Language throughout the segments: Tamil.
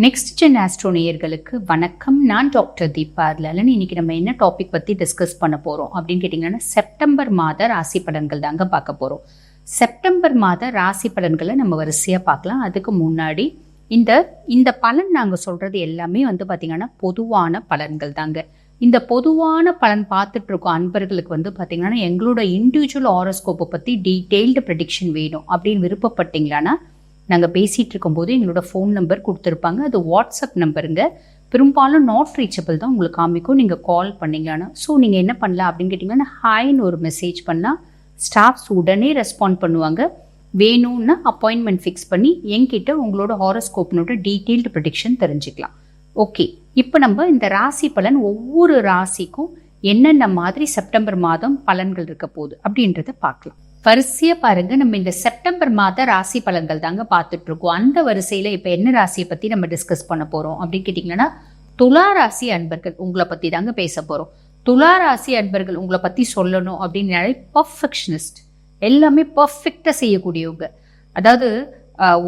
நெக்ஸ்ட் ஜென் ஆஸ்ட்ரோ நேயர்களுக்கு வணக்கம். நான் டாக்டர் தீபா லலன். இன்னைக்கு நம்ம என்ன டாபிக் பற்றி டிஸ்கஸ் பண்ண போகிறோம் அப்படின்னு கேட்டிங்கன்னா, செப்டம்பர் மாத ராசி பலன்கள் தாங்க பார்க்க போகிறோம். செப்டம்பர் மாத ராசி பலன்களை நம்ம வரிசையாக பார்க்கலாம். அதுக்கு முன்னாடி இந்த பலன் நாங்கள் சொல்கிறது எல்லாமே பார்த்திங்கன்னா பொதுவான பலன்கள் தாங்க. இந்த பொதுவான பலன் பார்த்துட்டு இருக்கோம் அன்பர்களுக்கு பார்த்திங்கன்னா எங்களோட இண்டிவிஜுவல் ஹாரோஸ்கோப்பை பற்றி டீட்டெயில்டு ப்ரெடிக்ஷன் வேணும் அப்படின்னு விருப்பப்பட்டீங்களான்னா, நாங்கள் பேசிகிட்டு இருக்கும்போது எங்களோட ஃபோன் நம்பர் கொடுத்துருப்பாங்க. அது வாட்ஸ்அப் நம்பருங்க. பெரும்பாலும் நாட் ரீச்சபிள் தான் உங்களுக்கு காமிக்கும். நீங்கள் கால் பண்ணிங்களான்னா, ஸோ நீங்கள் என்ன பண்ணலாம் அப்படின்னு கேட்டிங்கன்னா, ஹாய்னு ஒரு மெசேஜ் பண்ணால் ஸ்டாஃப்ஸ் உடனே ரெஸ்பாண்ட் பண்ணுவாங்க. வேணும்னா அப்பாயின்மெண்ட் ஃபிக்ஸ் பண்ணி என்கிட்ட உங்களோட ஹாரோஸ்கோப்னோட டீட்டெயில்டு ப்ரெடிக்ஷன் தெரிஞ்சுக்கலாம். ஓகே, இப்போ நம்ம இந்த ராசி பலன் ஒவ்வொரு ராசிக்கும் என்னென்ன மாதிரி செப்டம்பர் மாதம் பலன்கள் இருக்க போகுது அப்படின்றத பார்க்கலாம். வரிசையா பாருங்க, நம்ம இந்த செப்டம்பர் மாத ராசி பலன்கள் தாங்க பார்த்துட்டு இருக்கோம். அந்த வரிசையில இப்ப என்ன ராசியை பத்தி நம்ம டிஸ்கஸ் பண்ண போறோம் அப்படின்னு கேட்டீங்கன்னா, துலா ராசி அன்பர்கள் உங்களை பத்தி தாங்க பேச போறோம். துலா ராசி அன்பர்கள் உங்களை பத்தி சொல்லணும் அப்படின்னு பர்ஃபெக்ஷனிஸ்ட், எல்லாமே பர்ஃபெக்டா செய்யக்கூடியவங்க. அதாவது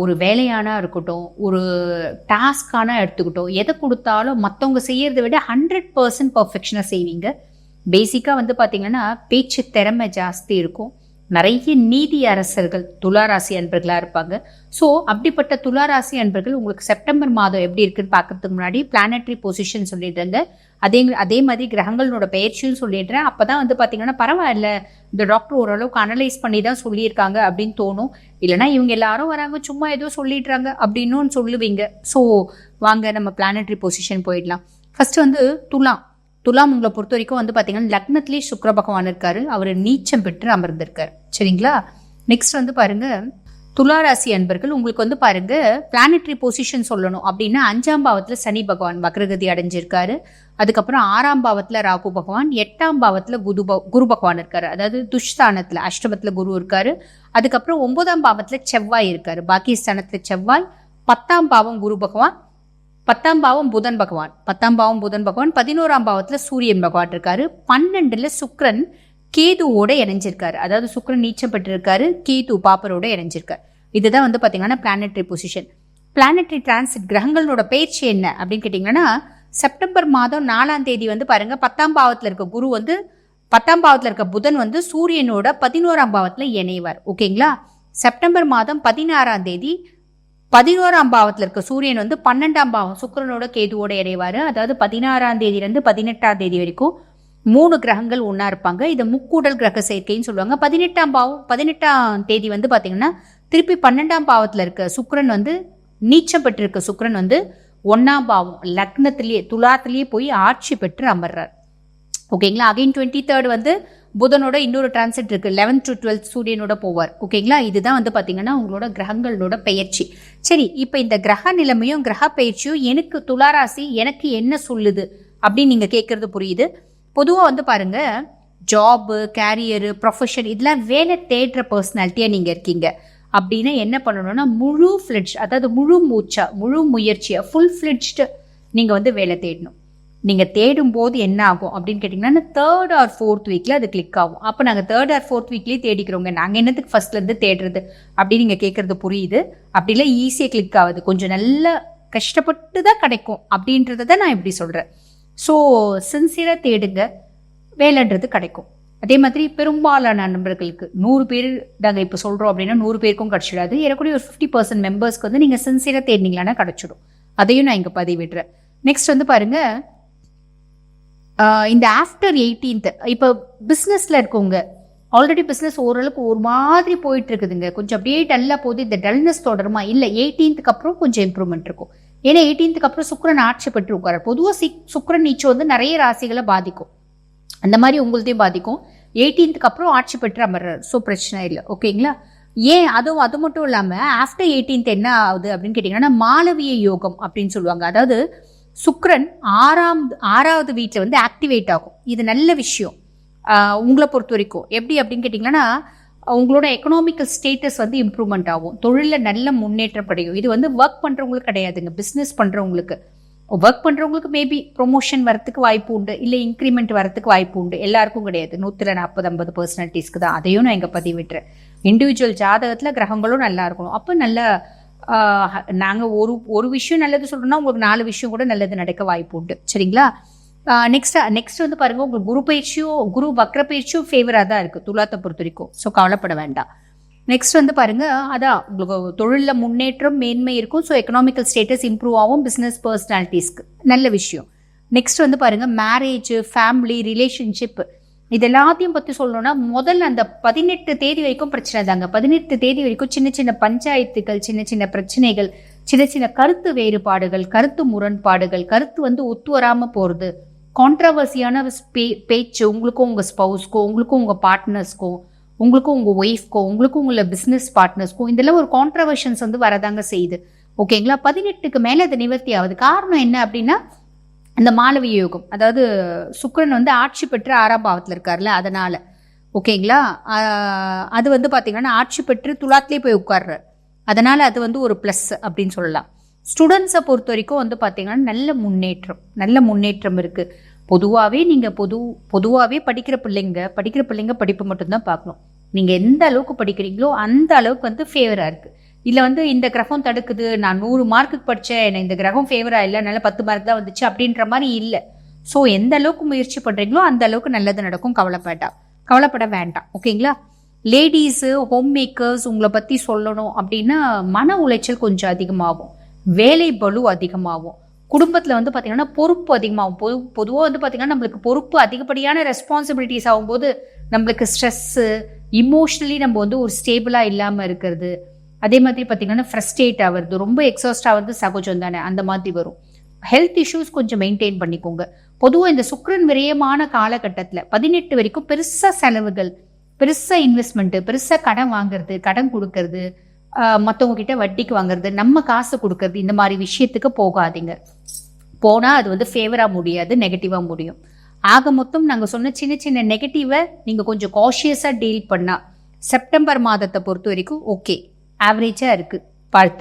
ஒரு வேலையானா இருக்கட்டும், ஒரு டாஸ்கானா எடுத்துக்கிட்டோம், எதை கொடுத்தாலும் மற்றவங்க செய்யறதை விட 100% பர்ஃபெக்ஷனாக செய்வீங்க. பேசிக்காக பார்த்தீங்கன்னா பேச்சு திறமை ஜாஸ்தி இருக்கும். நிறைய நீதி அரசர்கள் துளாராசி அன்பர்களாக இருப்பாங்க. ஸோ அப்படிப்பட்ட துளாராசி அன்பர்கள் உங்களுக்கு செப்டம்பர் மாதம் எப்படி இருக்குன்னு பார்க்கறதுக்கு முன்னாடி பிளானட்டரி பொசிஷன் சொல்லிடுறேங்க. அதே மாதிரி கிரகங்களோட பயிற்சியும் சொல்லிடுறேன். அப்போ தான் பார்த்தீங்கன்னா பரவாயில்ல, இந்த டாக்டர் ஓரளவுக்கு அனலைஸ் பண்ணி தான் சொல்லியிருக்காங்க அப்படின்னு தோணும். இல்லைனா இவங்க எல்லாரும் வராங்க சும்மா ஏதோ சொல்லிடுறாங்க அப்படின்னு சொல்லுவீங்க. ஸோ வாங்க நம்ம பிளானட்டரி பொசிஷன் போயிடலாம். ஃபர்ஸ்ட் துலாம் உங்களை பொறுத்த வரைக்கும் பார்த்தீங்கன்னா லக்னத்திலேயே சுக்கிர பகவான் இருக்காரு. அவர் நீச்சம் பெற்று அமர்ந்திருக்காரு. சரிங்களா? நெக்ஸ்ட் பாருங்க, துளாராசி அன்பர்கள் உங்களுக்கு பாருங்க பிளானட்டரி பொசிஷன் சொல்லணும் அப்படின்னா 5ஆம் பாவத்துல சனி பகவான் வக்ரகதி அடைஞ்சிருக்காரு. அதுக்கப்புறம் 6ஆம் பாவத்துல ராகு பகவான், 8ஆம் பாவத்துல குரு பகவான் இருக்காரு. அதாவது துஷ்தானத்துல அஷ்டமத்துல குரு இருக்காரு. அதுக்கப்புறம் 9ஆம் பாவத்துல செவ்வாய் இருக்காரு. பாக்கி ஸ்தானத்துல செவ்வாய், 10ஆம் பாவம் குரு பகவான், 10ஆம் பாவம் புதன் பகவான், 11ஆம் பாவத்துல சூரியன் பகவான் இருக்காரு. 12ல சுக்கிரன் கேதுவோட இணைஞ்சிருக்காரு. அதாவது சுக்கிரன் நீச்சம் பெற்றிருக்காரு, கேது பாப்பரோட இணைஞ்சிருக்காரு. இதுதான் பாத்தீங்கன்னா பிளானட்டரி பொசிஷன். பிளானட்டரி டிரான்சிட் கிரகங்களோட பயிற்சி என்ன அப்படின்னு கேட்டீங்கன்னா, செப்டம்பர் மாதம் 4ஆம் தேதி பாருங்க 10ஆம் பாவத்துல இருக்க குரு 10ஆம் பாவத்துல இருக்க புதன் சூரியனோட 11ஆம் பாவத்துல இணைவார். ஓகேங்களா? செப்டம்பர் மாதம் 16ஆம் தேதி 11ஆம் பாவத்துல இருக்க சூரியன் 12ஆம் பாவம் சுக்கிரனோட கேதுவோட இணைவாரு. அதாவது 16ஆம் தேதியிலிருந்து 18ஆம் தேதி வரைக்கும் 3 கிரகங்கள் ஒன்னா இருப்பாங்க. இதை முக்கூடல் கிரக சேர்க்கைன்னு சொல்லுவாங்க. 18ஆம் தேதி பாத்தீங்கன்னா திருப்பி 12ஆம் பாவத்துல இருக்க சுக்கிரன் நீச்சம் பெற்றிருக்க சுக்கிரன் 1ஆம் பாவம் லக்னத்திலேயே துலாத்திலேயே போய் ஆட்சி பெற்று அமர்றார். ஓகேங்களா? அகைன் 23rd புதனோட இன்னொரு டிரான்சிட் இருக்கு. 11th to 12th சூரியனோட போவார். ஓகேங்களா? இதுதான் பாத்தீங்கன்னா உங்களோட கிரகங்களோட பெயர்ச்சி. சரி, இப்ப இந்த கிரக நிலைமையும் கிரக பயிற்சியும் எனக்கு துளாராசி எனக்கு என்ன சொல்லுது அப்படின்னு நீங்க கேட்கறது புரியுது. பொதுவாக பாருங்க, ஜாபு, கேரியரு, ப்ரொஃபஷன் இதெல்லாம் வேலை தேடுற பர்சனாலிட்டியா நீங்க இருக்கீங்க அப்படின்னா என்ன பண்ணணும்னா, முழு ஃபிளெட்ஜ், அதாவது முழு முயற்சியா ஃபுல் ஃபிளெட்ஜ்டு நீங்க வேலை தேடணும். நீங்க தேடும் போது என்ன ஆகும் அப்படின்னு கேட்டீங்கன்னா, 3rd or 4th வீக்ல அது கிளிக் ஆகும். அப்போ நாங்கள் 3rd or 4th வீக்லயே தேடிக்கிறோங்க, நாங்கள் என்னத்துக்கு ஃபர்ஸ்ட்ல இருந்து தேடுறது அப்படின்னு நீங்க கேட்கறது புரியுது. அப்படிலாம் ஈஸியாக கிளிக் ஆகுது, கொஞ்சம் நல்ல கஷ்டப்பட்டு தான் கிடைக்கும் அப்படின்றத நான் இப்படி சொல்றேன். ஸோ சின்சியராக தேடுங்க, வேலைன்றது கிடைக்கும். அதே மாதிரி பெரும்பாலான நண்பர்களுக்கு 100 பேர் நாங்கள் இப்போ சொல்கிறோம் அப்படின்னா 100 பேருக்கும் கிடைச்சிடாது. ஏறக்கூடிய ஒரு 50% மெம்பர்ஸ்க்கு நீங்கள் சின்சியராக தேடினீங்களான்னா கிடைச்சிடும். அதையும் நான் இங்கே பதிவிடுறேன். நெக்ஸ்ட் பாருங்க, இந்த ஆஃப்டர் 18th இப்போ பிஸ்னஸில் இருக்கவங்க ஆல்ரெடி பிஸ்னஸ் ஓரளவுக்கு ஒரு மாதிரி போயிட்டு இருக்குதுங்க, கொஞ்சம் அப்படியே டல்லாக போகுது. இந்த டல்னஸ் தொடருமா? இல்லை, 18th அப்புறம் கொஞ்சம் இம்ப்ரூவ்மெண்ட் இருக்கும். ஏன்னா 18th அப்புறம் சுக்கிரன் ஆட்சி பெற்று உட்கார. பொதுவாக சுக்கிரன் நீச்சம் நிறைய ராசிகளை பாதிக்கும். அந்த மாதிரி உங்களுதையும் பாதிக்கும். 18th அப்புறம் ஆட்சி பெற்று அமர்றாரு. ஸோ பிரச்சனை இல்லை. ஓகேங்களா? ஏன் அது மட்டும் இல்லாமல் ஆஃப்டர் 18th என்ன ஆகுது அப்படின்னு கேட்டிங்கன்னா, மாளவிய யோகம் அப்படின்னு சொல்லுவாங்க. அதாவது சுக்கிரன் 6வது வீட்டில் ஆக்டிவேட் ஆகும். இது நல்ல விஷயம் உங்களை பொறுத்த வரைக்கும். எப்படி அப்படின்னு கேட்டிங்கன்னா, உங்களோட எக்கனாமிக்கல் ஸ்டேட்டஸ் இம்ப்ரூவ்மெண்ட் ஆகும், தொழிலில் நல்ல முன்னேற்றம் கிடைக்கும். இது ஒர்க் பண்ணுறவங்களுக்கு கிடையாதுங்க, பிஸ்னஸ் பண்ணுறவங்களுக்கு. ஒர்க் பண்ணுறவங்களுக்கு மேபி ப்ரொமோஷன் வரத்துக்கு வாய்ப்பு உண்டு, இல்லை இன்க்ரிமெண்ட் வரத்துக்கு வாய்ப்பு உண்டு. எல்லாருக்கும் கிடையாது, 140-50 பர்சனாலிட்டிஸ்க்கு தான். அதையும் நான் இங்கே பதிவிட்டுறேன். இண்டிவிஜுவல் ஜாதகத்தில் கிரகங்களும் நல்லா இருக்கணும். அப்போ நல்ல நாங்கள் ஒரு விஷயம் நல்லது சொல்கிறோம்னா உங்களுக்கு 4 விஷயம் கூட நல்லது நடக்க வாய்ப்பு உண்டு. சரிங்களா? நெக்ஸ்ட் வந்து பாருங்கள், உங்களுக்கு குரு வக்ர பயிற்சியும் ஃபேவராக தான் இருக்குது துலாத்தை பொறுத்த வரைக்கும். ஸோ கவலைப்பட வேண்டாம். நெக்ஸ்ட் வந்து பாருங்கள், அதான் உங்களுக்கு தொழிலில் முன்னேற்றம் மேன்மை இருக்கும். ஸோ எக்கனாமிக்கல் ஸ்டேட்டஸ் இம்ப்ரூவ் ஆகும் பிஸ்னஸ் பர்சனாலிட்டிஸ்க்கு. நல்ல விஷயம். நெக்ஸ்ட் வந்து பாருங்கள், மேரேஜ், ஃபேமிலி, ரிலேஷன்ஷிப் இது எல்லாத்தையும் பற்றி சொல்லணும்னா முதல்ல அந்த 18 தேதி வரைக்கும் பிரச்சனை தாங்க. 18 தேதி வரைக்கும் சின்ன சின்ன பஞ்சாயத்துகள், சின்ன சின்ன பிரச்சனைகள், சின்ன சின்ன கருத்து வேறுபாடுகள், கருத்து முரண்பாடுகள், கருத்து வந்து ஒத்து வராமல் போகிறது, கான்ட்ரவர்சியான பேச்சு உங்களுக்கும் உங்கள் ஸ்பவுஸ்க்கோ, உங்களுக்கும் உங்கள் பார்ட்னர்ஸ்க்கோ, உங்களுக்கும் உங்கள் ஒய்ஃப்க்கோ, உங்களுக்கும் உங்களை பிஸ்னஸ் பார்ட்னர்ஸ்க்கோ இதெல்லாம் ஒரு கான்ட்ரவர்ஷன்ஸ் வந்து வரதாங்க செய்யுது. ஓகேங்களா? 18க்கு மேலே அது நிவர்த்தி ஆகுது. காரணம் என்ன அப்படின்னா அந்த மாளவிய யோகம், அதாவது சுக்கிரன் வந்து ஆட்சி பெற்று 6ஆம் பாவத்தில் இருக்கார்ல, அதனால. ஓகேங்களா? அது வந்து பார்த்தீங்கன்னா ஆட்சி பெற்று துலாத்திலே போய் உட்கார்றார். அதனால் அது வந்து ஒரு ப்ளஸ் அப்படின்னு சொல்லலாம். ஸ்டூடெண்ட்ஸை பொறுத்த வரைக்கும் வந்து பார்த்தீங்கன்னா நல்ல முன்னேற்றம் இருக்குது. பொதுவாகவே நீங்கள் பொதுவாகவே படிக்கிற பிள்ளைங்க படிப்பு மட்டும்தான் பார்க்கணும். நீங்கள் எந்த அளவுக்கு படிக்கிறீங்களோ அந்த அளவுக்கு வந்து ஃபேவராக இருக்குது. இல்லை வந்து இந்த கிரகம் தடுக்குது, நான் 100 மார்க்குக்கு படித்தேன், எனக்கு இந்த கிரகம் ஃபேவராக இல்லை, அதனால 10 மார்க் தான் வந்துச்சு அப்படின்ற மாதிரி இல்லை. ஸோ எந்த அளவுக்கு முயற்சி பண்ணுறீங்களோ அந்த அளவுக்கு நல்லது நடக்கும். கவலைப்பட வேண்டாம். ஓகேங்களா? லேடிஸு, ஹோம் மேக்கர்ஸ் உங்களை பற்றி சொல்லணும் அப்படின்னா மன உளைச்சல் கொஞ்சம் அதிகமாகும், வேலை பளு அதிகமாகும், குடும்பத்தில் வந்து பார்த்திங்கன்னா பொறுப்பு அதிகமாகும். பொதுவாக வந்து பார்த்திங்கன்னா நம்மளுக்கு பொறுப்பு அதிகப்படியான ரெஸ்பான்சிபிலிட்டிஸ் ஆகும்போது நம்மளுக்கு ஸ்ட்ரெஸ்ஸு, இமோஷ்னலி நம்ம வந்து ஒரு ஸ்டேபிளாக இல்லாமல் இருக்கிறது, அதே மாதிரி பார்த்திங்கன்னா ஃப்ரஸ்ட்ரேட் ஆகிறது, ரொம்ப எக்ஸாஸ்ட் ஆகிறது சகஜம் தானே, அந்த மாதிரி வரும். ஹெல்த் இஷ்யூஸ் கொஞ்சம் மெயின்டைன் பண்ணிக்கோங்க. பொதுவாக இந்த சுக்கிரன் விரயமான காலகட்டத்தில் 18 வரைக்கும் பெருசாக செலவுகள், பெருசாக இன்வெஸ்ட்மெண்ட்டு, பெருசாக கடன் வாங்குறது, கடன் கொடுக்கறது, மற்றவங்க கிட்ட வட்டிக்கு வாங்குறது, நம்ம காசு கொடுக்கறது, இந்த மாதிரி விஷயத்துக்கு போகாதீங்க. போனால் அது வந்து ஃபேவராக முடியாது, நெகட்டிவாக முடியும். ஆக மொத்தம் நாங்கள் சொன்ன சின்ன சின்ன நெகட்டிவை நீங்கள் கொஞ்சம் காஷியஸாக டீல் பண்ணால் செப்டம்பர் மாதத்தை பொறுத்த வரைக்கும் ஓகே, ஆவரேஜாக இருக்குது. வாழ்த்து.